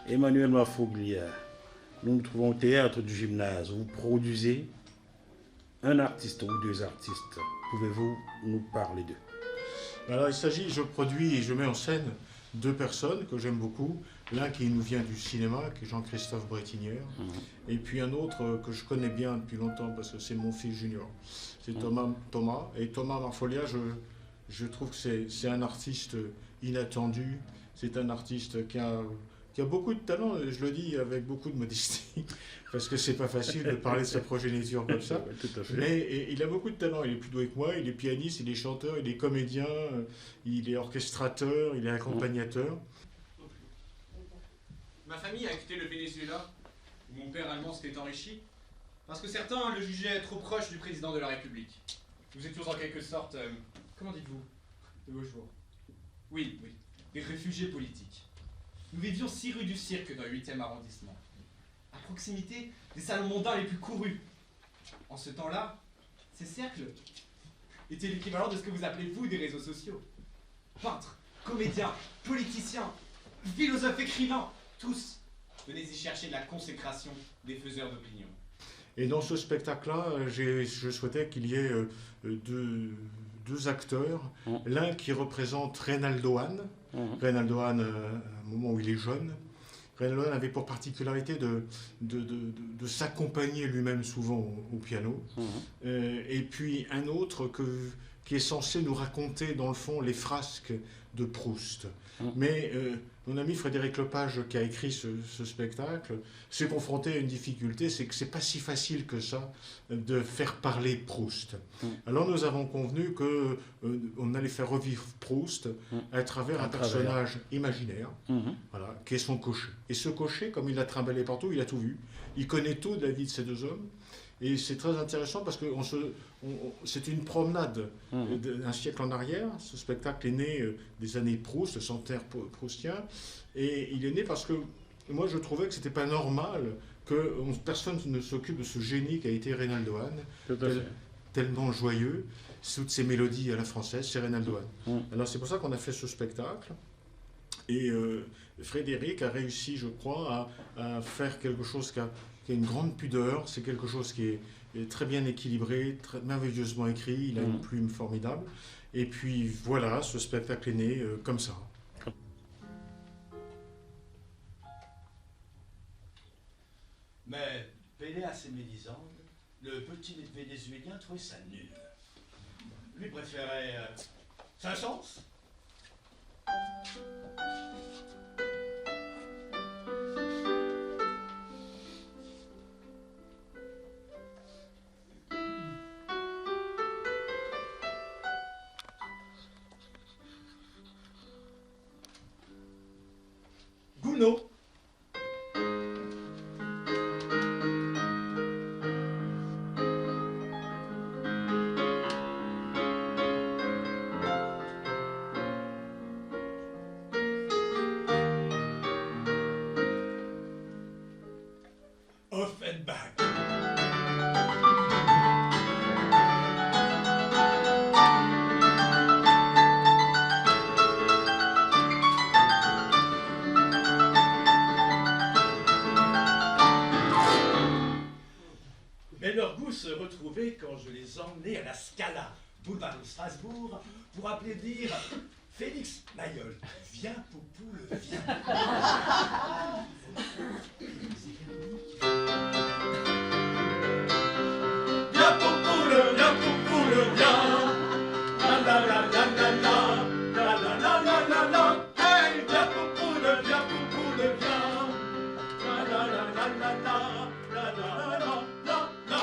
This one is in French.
Emmanuel Mafoglia, nous nous trouvons au théâtre du Gymnase. Vous produisez un artiste ou deux artistes. Pouvez-vous nous parler d'eux? Alors il s'agit, je produis et je mets en scène deux personnes que j'aime beaucoup. L'un qui nous vient du cinéma, qui est Jean-Christophe Brétinière, et puis un autre que je connais bien depuis longtemps parce que c'est mon fils junior. C'est Thomas. Et Thomas Marfolia, je trouve que c'est un artiste inattendu. C'est un artiste qui a beaucoup de talent, et je le dis avec beaucoup de modestie, parce que c'est pas facile de parler de sa progéniture comme ça. Tout à fait. Mais il a beaucoup de talent, il est plus doué que moi, il est pianiste, il est chanteur, il est comédien, il est orchestrateur, il est accompagnateur. Ma famille a quitté le Venezuela, où mon père allemand s'était enrichi, parce que certains le jugeaient trop proche du président de la République. Nous étions en quelque sorte, comment dites-vous, de beaux jours. Oui, des réfugiés politiques. Nous vivions 6 rue du Cirque dans le 8e arrondissement, à proximité des salons mondains les plus courus. En ce temps-là, ces cercles étaient l'équivalent de ce que vous appelez vous des réseaux sociaux. Peintres, comédiens, politiciens, philosophes, écrivains, tous venaient y chercher de la consécration des faiseurs d'opinion. Et dans ce spectacle-là, je souhaitais qu'il y ait deux acteurs. L'un qui représente Reynaldo Hahn. Reynaldo Hahn, au moment où il est jeune. Reynaldo Hahn avait pour particularité de s'accompagner lui-même souvent au piano. Et puis un autre qui est censé nous raconter, dans le fond, les frasques de Proust. Mais mon ami Frédéric Lepage, qui a écrit ce spectacle, s'est confronté à une difficulté, c'est que c'est pas si facile que ça de faire parler Proust. Alors nous avons convenu qu'on allait faire revivre Proust à travers un personnage imaginaire, voilà, qui est son cocher. Et ce cocher, comme il l'a trimballé partout, il a tout vu. Il connaît tout de la vie de ces deux hommes. Et c'est très intéressant parce que c'est une promenade d'un siècle en arrière. Ce spectacle est né des années Proust, le centenaire proustien. Et il est né parce que moi je trouvais que c'était pas normal que personne ne s'occupe de ce génie qui a été Reynaldo Hahn, tellement joyeux, toutes ces mélodies à la française, c'est Reynaldo Hahn. Alors c'est pour ça qu'on a fait ce spectacle. Et Frédéric a réussi, je crois, à faire quelque chose qui a une grande pudeur. C'est quelque chose qui est très bien équilibré, très merveilleusement écrit. Il a une plume formidable. Et puis voilà, ce spectacle est né comme ça. Mais Pelé à ses médisandes, le petit Vénézuélien trouvait ça nul. Lui préférait Saint-Saëns. Gounod. Offenbach. Mais leur goût se retrouvait quand je les emmenais à la Scala, boulevard de Strasbourg, pour applaudir Félix Mayol. Viens, Poupoule, viens. Viens, Poupoule, viens. La la la la la la, la la la la la la. Hey, viens, Poupoule, viens. La la la la la la, la la la la la.